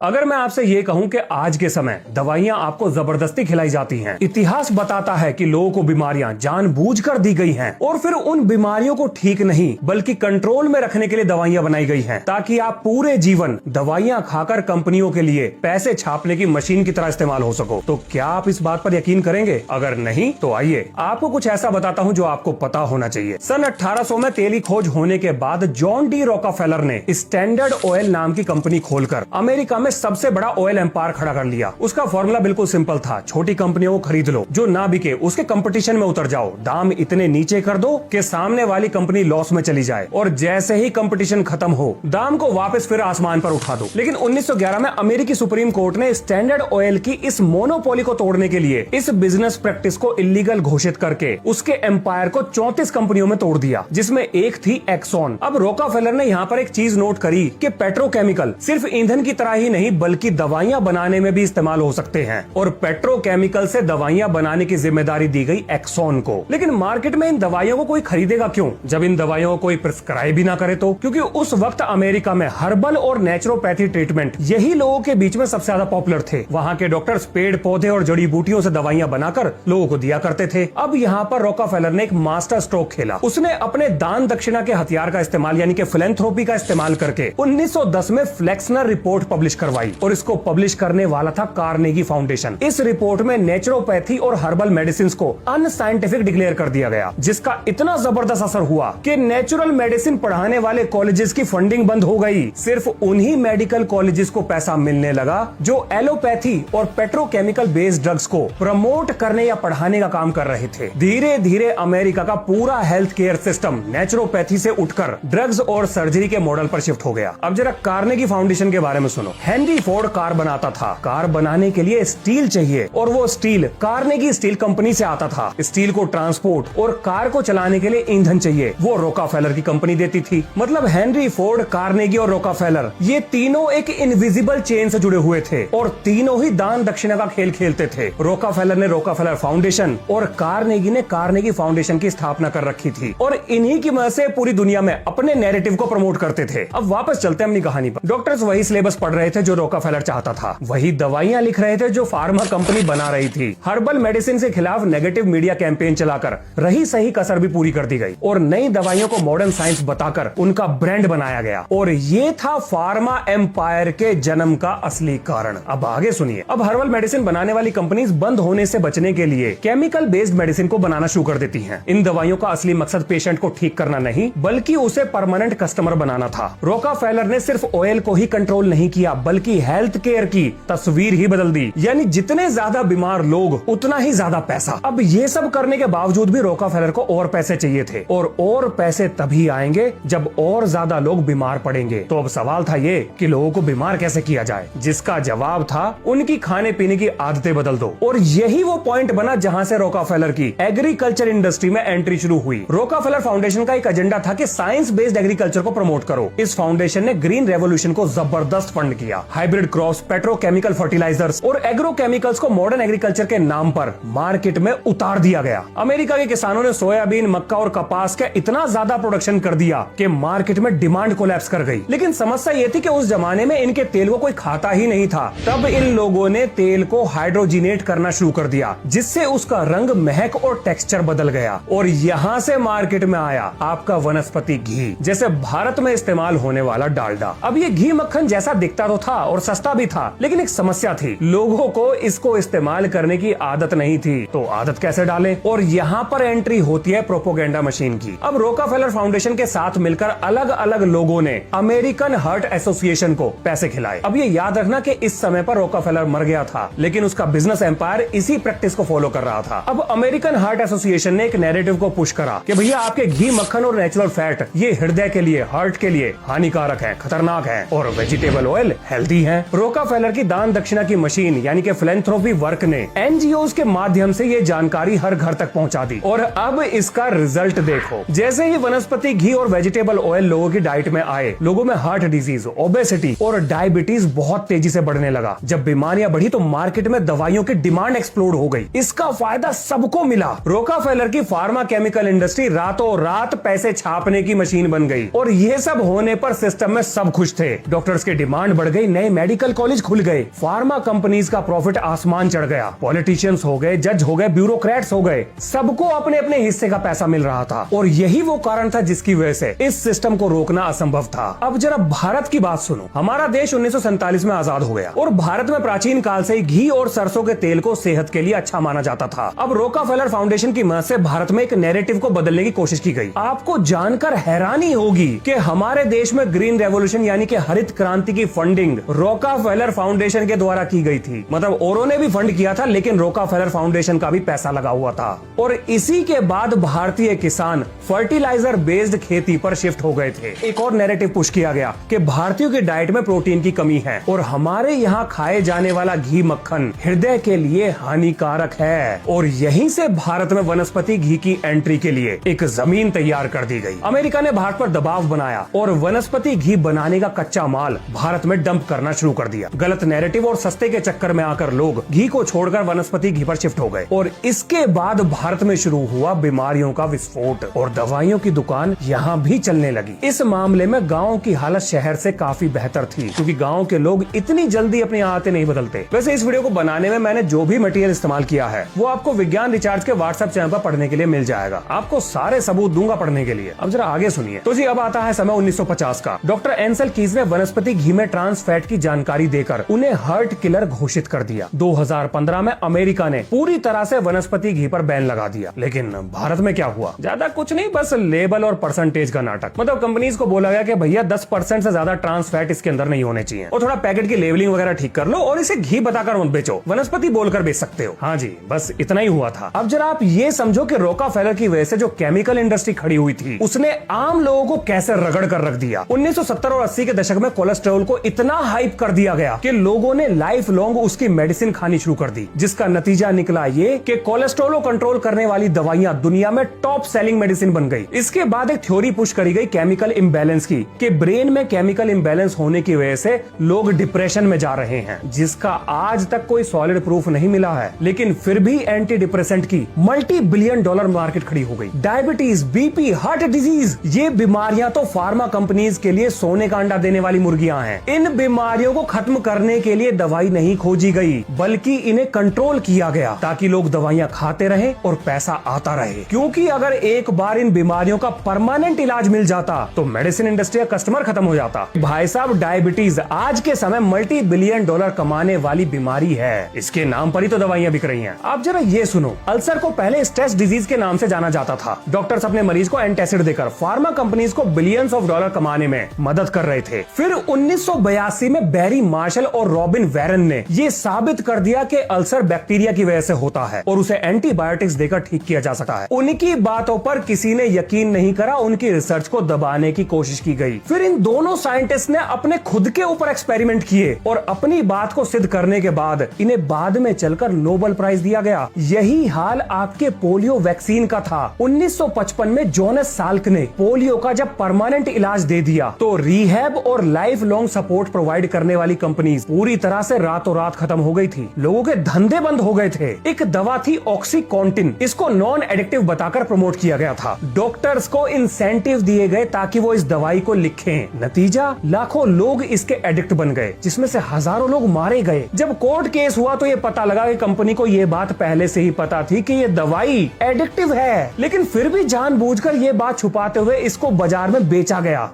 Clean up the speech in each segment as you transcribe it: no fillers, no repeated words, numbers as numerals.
अगर मैं आपसे ये कहूं कि आज के समय दवाइयां आपको जबरदस्ती खिलाई जाती हैं, इतिहास बताता है कि लोगों को बीमारियां जानबूझकर दी गई हैं और फिर उन बीमारियों को ठीक नहीं बल्कि कंट्रोल में रखने के लिए दवाइयां बनाई गई हैं ताकि आप पूरे जीवन दवाइयां खाकर कंपनियों के लिए पैसे छापने की मशीन की तरह इस्तेमाल हो सको। तो क्या आप इस बात पर यकीन करेंगे? अगर नहीं तो आइए आपको कुछ ऐसा बताता हूं जो आपको पता होना चाहिए। सन 1800 में तेली खोज होने के बाद जॉन डी रॉकफेलर ने स्टैंडर्ड ऑयल नाम की कंपनी खोलकर अमेरिका में सबसे बड़ा ऑयल एम्पायर खड़ा कर लिया। उसका फॉर्मूला बिल्कुल सिंपल था, छोटी कंपनियों को खरीद लो, जो ना बिके उसके कंपटीशन में उतर जाओ, दाम इतने नीचे कर दो कि सामने वाली कंपनी लॉस में चली जाए और जैसे ही कंपटीशन खत्म हो दाम को वापस फिर आसमान पर उठा दो। लेकिन 1911 में अमेरिकी सुप्रीम कोर्ट ने स्टैंडर्ड ऑयल की इस मोनोपोली को तोड़ने के लिए इस बिजनेस प्रैक्टिस को इलीगल घोषित करके उसके एम्पायर को 34 कंपनियों में तोड़ दिया, जिसमें एक थी एक्सॉन। अब रॉकफेलर ने यहाँ पर एक चीज नोट करी कि पेट्रोकेमिकल सिर्फ ईंधन की तरह ही नहीं बल्कि दवाइयां बनाने में भी इस्तेमाल हो सकते हैं और पेट्रोकेमिकल से दवाइयां बनाने की जिम्मेदारी दी गई एक्सॉन को। लेकिन मार्केट में इन दवाइयों को कोई खरीदेगा क्यों जब इन दवाइयों को कोई प्रिस्क्राइब भी ना करे तो? क्योंकि उस वक्त अमेरिका में हर्बल और नेचुरोपैथी ट्रीटमेंट यही लोगों के बीच में सबसे ज्यादा पॉपुलर थे। वहाँ के डॉक्टर्स पेड़ पौधे और जड़ी बूटियों से दवाइयां बनाकर लोगों को दिया करते थे। अब यहाँ पर रॉकफेलर ने एक मास्टर स्ट्रोक खेला। उसने अपने दान दक्षिणा के हथियार का इस्तेमाल यानी कि फिलैंथ्रोपी का इस्तेमाल करके 1910 में फ्लेक्सनर रिपोर्ट पब्लिश करवाई और इसको पब्लिश करने वाला था कार्नेगी फाउंडेशन। इस रिपोर्ट में नेचुरोपैथी और हर्बल मेडिसिन को अनसाइंटिफिक डिक्लेयर कर दिया गया, जिसका इतना जबरदस्त असर हुआ कि नेचुरल मेडिसिन पढ़ाने वाले कॉलेजेस की फंडिंग बंद हो गई। सिर्फ उन्हीं मेडिकल कॉलेजेस को पैसा मिलने लगा जो एलोपैथी और पेट्रोकेमिकल बेस्ड ड्रग्स को प्रमोट करने या पढ़ाने का काम कर रहे थे। धीरे धीरे अमेरिका का पूरा हेल्थ केयर सिस्टम नेचुरोपैथी से उठकर ड्रग्स और सर्जरी के मॉडल पर शिफ्ट हो गया। अब जरा कार्नेगी फाउंडेशन के बारे में सुनो। हेनरी फोर्ड कार बनाता था। कार बनाने के लिए स्टील चाहिए और वो स्टील कार्नेगी स्टील कंपनी से आता था। स्टील को ट्रांसपोर्ट और कार को चलाने के लिए ईंधन चाहिए, वो रॉकफेलर की कंपनी देती थी। मतलब हेनरी फोर्ड, कार्नेगी और रॉकफेलर ये तीनों एक इनविजिबल चेन से जुड़े हुए थे और तीनों ही दान दक्षिणा का खेल खेलते थे। रॉकफेलर ने रॉकफेलर फाउंडेशन और कार्नेगी ने कार्नेगी फाउंडेशन की स्थापना कर रखी थी और इन्हीं की मदद से पूरी दुनिया में अपने नैरेटिव को प्रमोट करते थे। अब वापस चलते हैं अपनी कहानी पर। डॉक्टर्स वही सिलेबस पढ़ रहे थे जो रॉकफेलर चाहता था, वही दवाइयां लिख रहे थे जो फार्मा कंपनी बना रही थी। हर्बल मेडिसिन के खिलाफ नेगेटिव मीडिया कैंपेन चलाकर रही सही कसर भी पूरी कर दी गई और नई दवाइयों को मॉडर्न साइंस बताकर उनका ब्रांड बनाया गया और ये था फार्मा एम्पायर के जन्म का असली कारण। अब आगे सुनिए। अब हर्बल मेडिसिन बनाने वाली कंपनीज बंद होने से बचने के लिए केमिकल बेस्ड मेडिसिन को बनाना शुरू कर देती हैं। इन दवाइयों का असली मकसद पेशेंट को ठीक करना नहीं बल्कि उसे परमानेंट कस्टमर बनाना था। रॉकफेलर ने सिर्फ ऑयल को ही कंट्रोल नहीं किया बल्कि हेल्थ केयर की तस्वीर ही बदल दी, यानी जितने ज्यादा बीमार लोग उतना ही ज्यादा पैसा। अब ये सब करने के बावजूद भी रॉकफेलर को और पैसे चाहिए थे और पैसे तभी आएंगे जब और ज्यादा लोग बीमार पड़ेंगे। तो अब सवाल था ये कि लोगों को बीमार कैसे किया जाए, जिसका जवाब था उनकी खाने पीने की आदतें बदल दो। और यही वो पॉइंट बना जहां से रॉकफेलर की एग्रीकल्चर इंडस्ट्री में एंट्री शुरू हुई। रॉकफेलर फाउंडेशन का एक एजेंडा था कि साइंस बेस्ड एग्रीकल्चर को प्रमोट करो। इस फाउंडेशन ने ग्रीन रेवोल्यूशन को जबरदस्त फंड किया। हाइब्रिड क्रॉप्स, पेट्रोकेमिकल फर्टिलाइजर्स और एग्रोकेमिकल्स को मॉडर्न एग्रीकल्चर के नाम पर मार्केट में उतार दिया गया। अमेरिका के किसानों ने सोयाबीन, मक्का और कपास का इतना ज्यादा प्रोडक्शन कर दिया कि मार्केट में डिमांड कोलैप्स कर गई। लेकिन समस्या ये थी कि उस जमाने में इनके तेल को कोई खाता ही नहीं था। तब इन लोगों ने तेल को हाइड्रोजिनेट करना शुरू कर दिया, जिससे उसका रंग, महक और टेक्सचर बदल गया और यहाँ से मार्केट में आया आपका वनस्पति घी, जैसे भारत में इस्तेमाल होने वाला डालडा। अब ये घी मक्खन जैसा दिखता तो था और सस्ता भी था, लेकिन एक समस्या थी, लोगों को इसको इस्तेमाल करने की आदत नहीं थी। तो आदत कैसे डालें? और यहाँ पर एंट्री होती है प्रोपोगेंडा मशीन की। अब रॉकफेलर फाउंडेशन के साथ मिलकर अलग अलग लोगों ने अमेरिकन हार्ट एसोसिएशन को पैसे खिलाए। अब ये याद रखना कि इस समय पर रॉकफेलर मर गया था, लेकिन उसका बिजनेस एम्पायर इसी प्रैक्टिस को फॉलो कर रहा था। अब अमेरिकन हार्ट एसोसिएशन ने एक नैरेटिव को पुश करा कि भैया आपके घी, मक्खन और नेचुरल फैट ये हृदय के लिए, हार्ट के लिए हानिकारक है, खतरनाक है और वेजिटेबल ऑयल हेल्दी है। रॉकफेलर की दान दक्षिणा की मशीन यानी कि फिलैंथ्रोपी वर्क ने एनजीओ के माध्यम से ये जानकारी हर घर तक पहुंचा दी और अब इसका रिजल्ट देखो। जैसे ही वनस्पति घी और वेजिटेबल ऑयल लोगों की डाइट में आए, लोगों में हार्ट डिजीज, ओबेसिटी और डायबिटीज बहुत तेजी से बढ़ने लगा। जब बीमारियां बढ़ी तो मार्केट में दवाइयों की डिमांड एक्सप्लोड हो गई। इसका फायदा सबको मिला। रॉकफेलर की फार्मा केमिकल इंडस्ट्री रातों रात पैसे छापने की मशीन बन गई और ये सब होने पर सिस्टम में सब खुश थे। डॉक्टर्स की डिमांड बढ़ गई, कई नए मेडिकल कॉलेज खुल गए, फार्मा कंपनीज का प्रॉफिट आसमान चढ़ गया, पॉलिटिशियंस हो गए, जज हो गए, ब्यूरोक्रेट्स हो गए, सबको अपने अपने हिस्से का पैसा मिल रहा था। और यही वो कारण था जिसकी वजह से इस सिस्टम को रोकना असंभव था। अब जरा भारत की बात सुनो। हमारा देश 1947 में आजाद हो गया और भारत में प्राचीन काल से ही घी और सरसों के तेल को सेहत के लिए अच्छा माना जाता था। अब रोकाफेलर फाउंडेशन की मदद से भारत में एक नैरेटिव को बदलने की कोशिश की गई। आपको जानकर हैरानी होगी कि हमारे देश में ग्रीन रेवोल्यूशन यानी कि हरित क्रांति की फंडिंग रोकाफेलर फाउंडेशन के द्वारा की गई थी। मतलब औरों ने भी फंड किया था, लेकिन रोकाफेलर फाउंडेशन का भी पैसा लगा हुआ था। और इसी के बाद भारतीय किसान फर्टिलाइजर बेस्ड खेती पर शिफ्ट हो गए थे। एक और नैरेटिव पुश किया गया कि भारतीयों की डाइट में प्रोटीन की कमी है और हमारे यहाँ खाए जाने वाला घी मक्खन हृदय के लिए हानिकारक है। और यहीं से भारत में वनस्पति घी की एंट्री के लिए एक जमीन तैयार कर दी गई। अमेरिका ने भारत पर दबाव बनाया और वनस्पति घी बनाने का कच्चा माल भारत में डंप करना शुरू कर दिया। गलत नैरेटिव और सस्ते के चक्कर में आकर लोग घी को छोड़कर वनस्पति घी पर शिफ्ट हो गए और इसके बाद भारत में शुरू हुआ बीमारियों का विस्फोट और दवाइयों की दुकान यहाँ भी चलने लगी। इस मामले में गाँव की हालत शहर से काफी बेहतर थी, क्योंकि गाँव के लोग इतनी जल्दी अपनी आदतें नहीं बदलते। वैसे इस वीडियो को बनाने में मैंने जो भी मटेरियल इस्तेमाल किया है वो आपको विज्ञान रिचार्ज के व्हाट्सएप चैनल पर पढ़ने के लिए मिल जाएगा। आपको सारे सबूत दूंगा पढ़ने के लिए। अब जरा आगे सुनिए। तो जी अब आता है समय 1950 का। डॉक्टर एंसल कीज ने वनस्पति घी में ट्रांस फैट की जानकारी देकर उन्हें हार्ट किलर घोषित कर दिया। 2015 में अमेरिका ने पूरी तरह से वनस्पति घी पर बैन लगा दिया। लेकिन भारत में क्या हुआ? ज्यादा कुछ नहीं, बस लेबल और परसेंटेज का नाटक। मतलब कंपनीज को बोला गया कि भैया 10% से ज्यादा ट्रांस फैट इसके अंदर नहीं होने चाहिए और थोड़ा पैकेट की लेबलिंग वगैरह ठीक कर लो और इसे घी बताकर मत बेचो, वनस्पति बोलकर बेच सकते हो। हाँ जी, बस इतना ही हुआ था। अब जरा आप ये समझो कि रोकाफेलर की वजह से जो केमिकल इंडस्ट्री खड़ी हुई थी उसने आम लोगों को कैसे रगड़ कर रख दिया। 1970 और 80 के दशक में कोलेस्ट्रॉल को इतना हाइप कर दिया गया कि लोगों ने लाइफ लॉन्ग उसकी मेडिसिन खानी शुरू कर दी, जिसका नतीजा निकला ये कि कोलेस्ट्रॉल को कंट्रोल करने वाली दवाइयां दुनिया में टॉप सेलिंग मेडिसिन बन गई। इसके बाद एक थ्योरी पुश करी गई केमिकल इम्बैलेंस की, कि ब्रेन में केमिकल इम्बैलेंस होने की वजह से लोग डिप्रेशन में जा रहे हैं, जिसका आज तक कोई सॉलिड प्रूफ नहीं मिला है। लेकिन फिर भी एंटी डिप्रेसेंट की मल्टी बिलियन डॉलर मार्केट खड़ी हो गई। डायबिटीज, बीपी, हार्ट डिजीज, ये बीमारियां तो फार्मा कंपनीज के लिए सोने का अंडा देने वाली मुर्गियां हैं। इन बीमारियों को खत्म करने के लिए दवाई नहीं खोजी गई, बल्कि इन्हें कंट्रोल किया गया ताकि लोग दवाइयां खाते रहें और पैसा आता रहे। क्योंकि अगर एक बार इन बीमारियों का परमानेंट इलाज मिल जाता तो मेडिसिन इंडस्ट्री का कस्टमर खत्म हो जाता। भाई साहब, डायबिटीज आज के समय मल्टी बिलियन डॉलर कमाने वाली बीमारी है। इसके नाम पर ही तो दवाइयां बिक रही हैं। आप जरा ये सुनो, अल्सर को पहले स्ट्रेस डिजीज के नाम से जाना जाता था। डॉक्टर्स अपने मरीज को एंटासिड देकर फार्मा कंपनीज को बिलियंस ऑफ डॉलर कमाने में मदद कर रहे थे। फिर 1982 में बैरी मार्शल और रॉबिन वैरन ने ये साबित कर दिया कि अल्सर बैक्टीरिया की वजह से होता है और उसे एंटीबायोटिक्स देकर ठीक किया जा सकता है। उनकी बातों पर किसी ने यकीन नहीं करा, उनकी रिसर्च को दबाने की कोशिश की गई। फिर इन दोनों साइंटिस्ट ने अपने खुद के ऊपर एक्सपेरिमेंट किए और अपनी बात को सिद्ध करने के बाद इन्हें बाद में चलकर नोबेल प्राइज दिया गया। यही हाल आपके पोलियो वैक्सीन का था। 1955 में जोनास साल्क ने पोलियो का जब परमानेंट इलाज दे दिया तो रिहैब और लाइफ लॉन्ग सपोर्ट प्रोवाइड करने वाली कंपनीज पूरी तरह से रातों रात खत्म हो गई थी। लोगों के धंधे बंद हो गए थे। एक दवा थी ऑक्सीकॉन्टिन, इसको नॉन एडिक्टिव बताकर प्रमोट किया गया था। डॉक्टर्स को इंसेंटिव दिए गए ताकि वो इस दवाई को लिखें। नतीजा, लाखों लोग इसके एडिक्ट बन गए, जिसमें से हजारों लोग मारे गए। जब कोर्ट केस हुआ तो ये पता लगा कि कंपनी को ये बात पहले से ही पता थी कि ये दवाई एडिक्टिव है, लेकिन फिर भी जानबूझकर ये बात छुपाते हुए इसको बाजार में बेचा गया।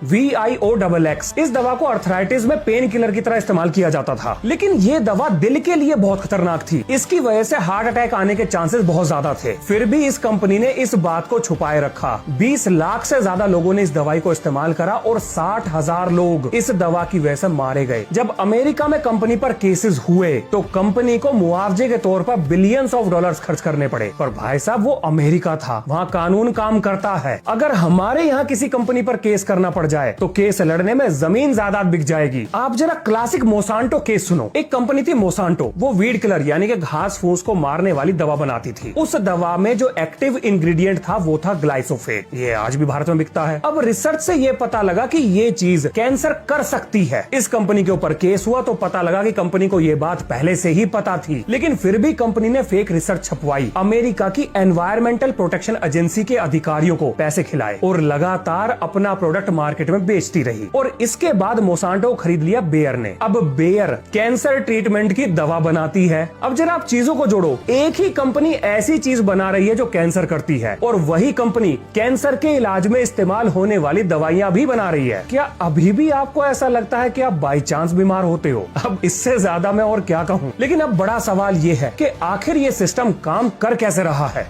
VIOXX इस दवा को अर्थराइटिस में पेन किलर की तरह इस्तेमाल किया जाता था, लेकिन ये दवा दिल के लिए बहुत खतरनाक थी। इसकी वजह से हार्ट अटैक आने के चांसेस बहुत ज्यादा थे। फिर भी इस कंपनी ने इस बात को छुपाए रखा। 20 लाख से ज्यादा लोगों ने इस दवाई को इस्तेमाल करा और 60,000 लोग इस दवा की वजह से मारे गए। जब अमेरिका में कंपनी पर केसेस हुए तो कंपनी को मुआवजे के तौर पर बिलियंस ऑफ डॉलर्स खर्च करने पड़े। पर भाई साहब, वो अमेरिका था, वहाँ कानून काम करता है। अगर हमारे यहाँ किसी कंपनी पर केस करना पड़ जाए तो केस लड़ने में जमीन जायदाद बिक जाएगी। आप जरा क्लासिक मोसांटो केस सुनो। एक कंपनी थी मोसांटो, वो वीड किलर यानी कि घास फूस को मारने वाली दवा बनाती थी। उस दवा में जो एक्टिव इंग्रेडिएंट था वो था ग्लाइसोफेट। ये आज भी भारत में बिकता है। अब रिसर्च से ये पता लगा कि ये चीज कैंसर कर सकती है। इस कंपनी के ऊपर केस हुआ तो पता लगा कि कंपनी को ये बात पहले से ही पता थी, लेकिन फिर भी कंपनी ने फेक रिसर्च छपवाई। अमेरिका की एनवायरमेंटल प्रोटेक्शन एजेंसी के अधिकारियों को पैसे खिलाए और लगातार अपना प्रोडक्ट मार्केट मार्केट में बेचती रही और इसके बाद मोसांटो खरीद लिया बेयर ने। अब बेयर कैंसर ट्रीटमेंट की दवा बनाती है। अब जरा आप चीजों को जोड़ो, एक ही कंपनी ऐसी चीज बना रही है जो कैंसर करती है और वही कंपनी कैंसर के इलाज में इस्तेमाल होने वाली दवाइयां भी बना रही है। क्या अभी भी आपको ऐसा लगता है कि आप बाई चांस बीमार होते हो? अब इससे ज्यादा मैं और क्या कहूं। लेकिन अब बड़ा सवाल ये है कि आखिर ये सिस्टम काम कर कैसे रहा है।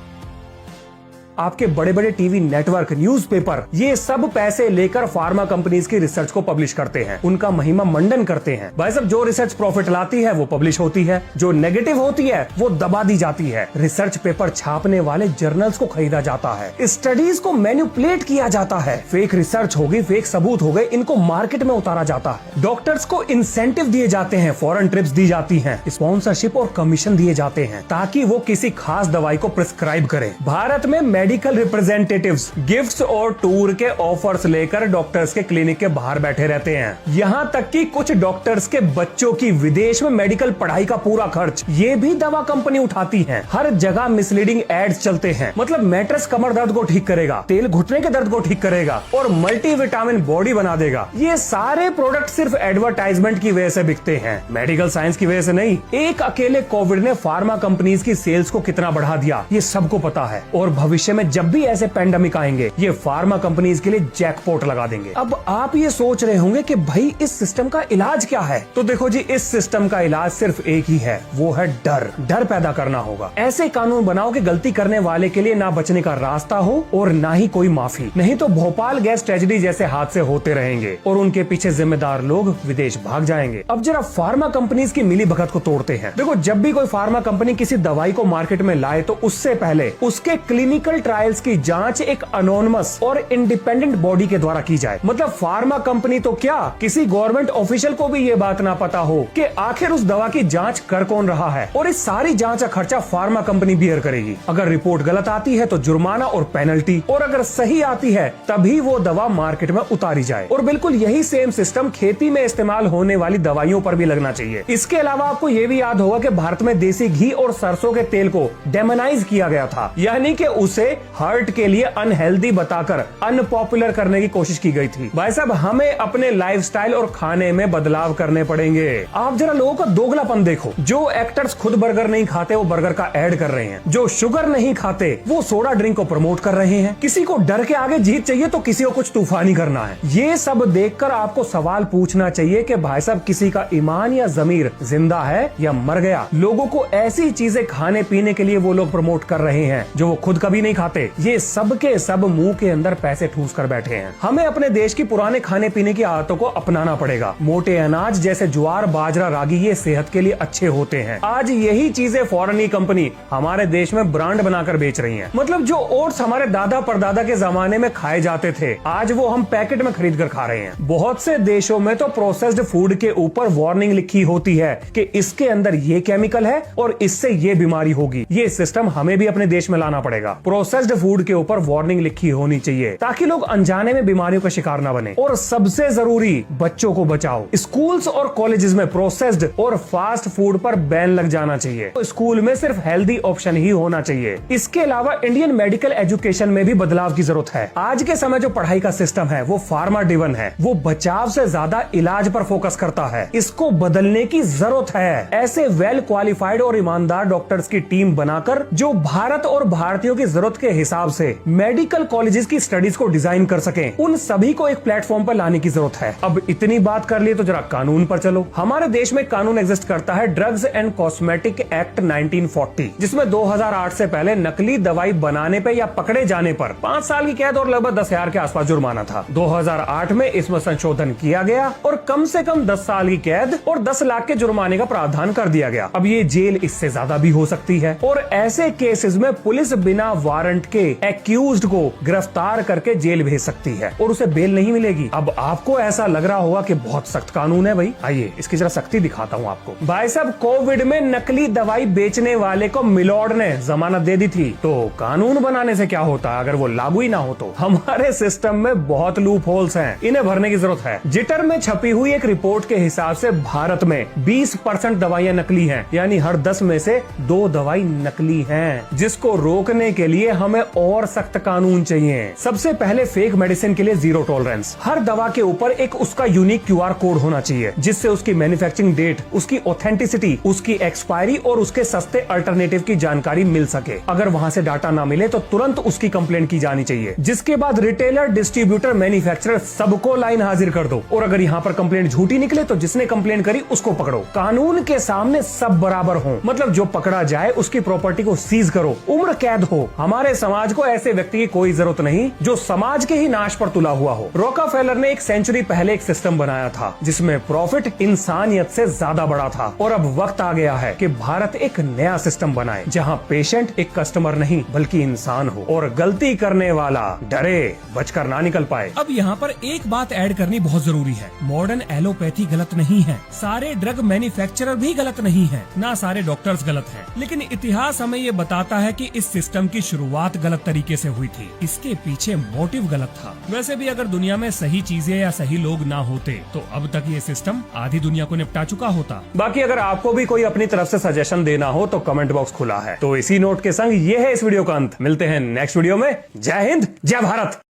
आपके बड़े बड़े टीवी नेटवर्क, न्यूज़पेपर, ये सब पैसे लेकर फार्मा कंपनीज की रिसर्च को पब्लिश करते हैं, उनका महिमा मंडन करते हैं। भाई साहब, जो रिसर्च प्रॉफिट लाती है वो पब्लिश होती है, जो नेगेटिव होती है वो दबा दी जाती है। रिसर्च पेपर छापने वाले जर्नल्स को खरीदा जाता है, स्टडीज को मैनिपुलेट किया जाता है, फेक रिसर्च हो गई, फेक सबूत हो गए, इनको मार्केट में उतारा जाता है। डॉक्टर्स को इंसेंटिव दिए जाते हैं, फॉरेन ट्रिप्स दी जाती है, स्पॉन्सरशिप और कमीशन दिए जाते हैं ताकि वो किसी खास दवाई को प्रिस्क्राइब करें। भारत में मेडिकल रिप्रेजेंटेटिव्स गिफ्ट्स और टूर के ऑफर्स लेकर डॉक्टर्स के क्लिनिक के बाहर बैठे रहते हैं। यहाँ तक कि कुछ डॉक्टर्स के बच्चों की विदेश में मेडिकल पढ़ाई का पूरा खर्च ये भी दवा कंपनी उठाती है। हर जगह मिसलीडिंग एड्स चलते हैं, मतलब मैट्रेस कमर दर्द को ठीक करेगा, तेल घुटने के दर्द को ठीक करेगा और मल्टीविटामिन बॉडी बना देगा। ये सारे प्रोडक्ट सिर्फ एडवर्टाइजमेंट की वजह से बिकते हैं, मेडिकल साइंस की वजह से नहीं। एक अकेले कोविड ने फार्मा कंपनीज की सेल्स को कितना बढ़ा दिया ये सबको पता है और भविष्य में जब भी ऐसे पैंडेमिक आएंगे ये फार्मा कंपनीज के लिए जैकपॉट लगा देंगे। अब आप ये सोच रहे होंगे कि भाई इस सिस्टम का इलाज क्या है? तो देखो जी, इस सिस्टम का इलाज सिर्फ एक ही है, वो है डर। डर पैदा करना होगा। ऐसे कानून बनाओ कि गलती करने वाले के लिए ना बचने का रास्ता हो और ना ही कोई माफी। नहीं तो भोपाल गैस ट्रेजेडी जैसे हादसे होते रहेंगे और उनके पीछे जिम्मेदार लोग विदेश भाग जाएंगे। अब जरा फार्मा कंपनीज की मिली भगत को तोड़ते हैं। देखो, जब भी कोई फार्मा कंपनी किसी दवाई को मार्केट में लाए तो उससे पहले उसके क्लिनिकल ट्रायल्स की जांच एक अनोनिमस और इंडिपेंडेंट बॉडी के द्वारा की जाए। मतलब फार्मा कंपनी तो क्या, किसी गवर्नमेंट ऑफिशियल को भी ये बात ना पता हो कि आखिर उस दवा की जांच कर कौन रहा है और इस सारी जांच का खर्चा फार्मा कंपनी बियर करेगी। अगर रिपोर्ट गलत आती है तो जुर्माना और पेनल्टी, और अगर सही आती है तभी वो दवा मार्केट में उतारी जाए। और बिल्कुल यही सेम सिस्टम खेती में इस्तेमाल होने वाली दवाइयों पर भी लगना चाहिए। इसके अलावा आपको ये भी याद होगा कि भारत में देसी घी और सरसों के तेल को डेमोनाइज किया गया था, यानी कि उसे हार्ट के लिए अनहेल्दी बताकर अनपॉपुलर करने की कोशिश की गई थी। भाई साहब, हमें अपने लाइफस्टाइल और खाने में बदलाव करने पड़ेंगे। आप जरा लोगों का दोगलापन देखो। जो एक्टर्स खुद बर्गर नहीं खाते वो बर्गर का ऐड कर रहे हैं, जो शुगर नहीं खाते वो सोडा ड्रिंक को प्रमोट कर रहे हैं। किसी को डर के आगे जीत चाहिए तो किसी को कुछ तूफानी करना है। ये सब देखकर आपको सवाल पूछना चाहिए कि भाई साहब, किसी का ईमान या जमीर जिंदा है या मर गया? लोगों को ऐसी चीजें खाने पीने के लिए वो लोग प्रमोट कर रहे हैं जो वो खुद कभी नहीं खाते। ये सब के सब मुंह के अंदर पैसे ठूस कर बैठे हैं। हमें अपने देश की पुराने खाने पीने की आदतों को अपनाना पड़ेगा। मोटे अनाज जैसे ज्वार, बाजरा, रागी ये सेहत के लिए अच्छे होते हैं। आज यही चीजें फॉरेन कंपनी हमारे देश में ब्रांड बनाकर बेच रही हैं। मतलब जो ओट्स हमारे दादा परदादा के जमाने में खाए जाते थे, आज वो हम पैकेट में खरीद कर खा रहे हैं। बहुत से देशों में तो प्रोसेस्ड फूड के ऊपर वार्निंग लिखी होती है कि इसके अंदर ये केमिकल है और इससे ये बीमारी होगी। ये सिस्टम हमें भी अपने देश में लाना पड़ेगा। प्रोसेस्ड फूड के ऊपर वार्निंग लिखी होनी चाहिए ताकि लोग अनजाने में बीमारियों का शिकार न बने। और सबसे जरूरी, बच्चों को बचाओ। स्कूल्स और कॉलेजेस में प्रोसेस्ड और फास्ट फूड पर बैन लग जाना चाहिए। तो स्कूल में सिर्फ हेल्दी ऑप्शन ही होना चाहिए। इसके अलावा इंडियन मेडिकल एजुकेशन में भी बदलाव की जरूरत है। आज के समय जो पढ़ाई का सिस्टम है वो फार्मा ड्रिवन है, वो बचाव से ज्यादा इलाज पर फोकस करता है। इसको बदलने की जरूरत है। ऐसे वेल क्वालिफाइड और ईमानदार डॉक्टर्स की टीम बनाकर जो भारत और भारतीयों की जरूरत के हिसाब से मेडिकल कॉलेजेस की स्टडीज को डिजाइन कर सकें, उन सभी को एक प्लेटफॉर्म पर लाने की जरूरत है। अब इतनी बात कर लिए तो जरा कानून पर चलो। हमारे देश में कानून एग्जिस्ट करता है, ड्रग्स एंड कॉस्मेटिक एक्ट 1940, जिसमें 2008 से पहले नकली दवाई बनाने पे या पकड़े जाने पर 5 साल की कैद और लगभग 10,000 के आसपास जुर्माना था। 2008 में इसमें संशोधन किया गया और कम से कम 10 साल की कैद और 10 लाख के जुर्माने का प्रावधान कर दिया गया। अब ये जेल इससे ज्यादा भी हो सकती है और ऐसे केसेस में पुलिस बिना वारंट के एक्यूज्ड को गिरफ्तार करके जेल भेज सकती है और उसे बेल नहीं मिलेगी। अब आपको ऐसा लग रहा होगा कि बहुत सख्त कानून है भाई, आइए इसकी जरा सख्ती दिखाता हूँ आपको। भाई साहब, कोविड में नकली दवाई बेचने वाले को मिलॉर्ड ने जमानत दे दी थी, तो कानून बनाने से क्या होता अगर वो लागू ही ना हो तो? हमारे सिस्टम में बहुत लूप होल्स हैं, इन्हें भरने की जरूरत है। जिटर में छपी हुई एक रिपोर्ट के हिसाब से भारत में 20% दवाइयां नकली हैं, यानी हर 10 में से 2 दवाई नकली हैं, जिसको रोकने के लिए हमें और सख्त कानून चाहिए। सबसे पहले फेक मेडिसिन के लिए जीरो टॉलरेंस। हर दवा के ऊपर एक उसका यूनिक QR कोड होना चाहिए, जिससे उसकी मैन्युफैक्चरिंग डेट, उसकी ऑथेंटिसिटी, उसकी एक्सपायरी और उसके सस्ते अल्टरनेटिव की जानकारी मिल सके। अगर वहां से डाटा ना मिले तो तुरंत उसकी कंप्लेंट की जानी चाहिए। जिसके बाद रिटेलर, डिस्ट्रीब्यूटर, मैन्युफैक्चरर सबको लाइन हाजिर कर दो। और अगर यहाँ पर कंप्लेंट झूठी निकले तो जिसने कंप्लेंट करी उसको पकड़ो। कानून के सामने सब बराबर हो, मतलब जो पकड़ा जाए उसकी प्रॉपर्टी को सीज करो, उम्र कैद हो। हमारे समाज को ऐसे व्यक्ति की कोई जरूरत नहीं जो समाज के ही नाश पर तुला हुआ हो। रॉकफेलर ने एक सेंचुरी पहले एक सिस्टम बनाया था जिसमें प्रॉफिट इंसानियत से ज्यादा बड़ा था। और अब वक्त आ गया है कि भारत एक नया सिस्टम बनाए जहां पेशेंट एक कस्टमर नहीं बल्कि इंसान हो और गलती करने वाला डरे बचकर ना निकल पाए। अब यहाँ पर एक बात ऐड करनी बहुत जरूरी है। मॉडर्न एलोपैथी गलत नहीं है, सारे ड्रग मैन्युफैक्चरर भी गलत नहीं है, ना सारे डॉक्टर्स गलत हैं। लेकिन इतिहास हमें ये बताता है कि इस सिस्टम की शुरुआत गलत तरीके से हुई थी। इसके पीछे मोटिव गलत था। वैसे भी अगर दुनिया में सही चीजें या सही लोग ना होते तो अब तक ये सिस्टम आधी दुनिया को निपटा चुका होता। बाकी अगर आपको भी कोई अपनी तरफ से सजेशन देना हो तो कमेंट बॉक्स खुला है। तो इसी नोट के संग ये है इस वीडियो का अंत। मिलते हैं नेक्स्ट वीडियो में। जय हिंद, जय भारत।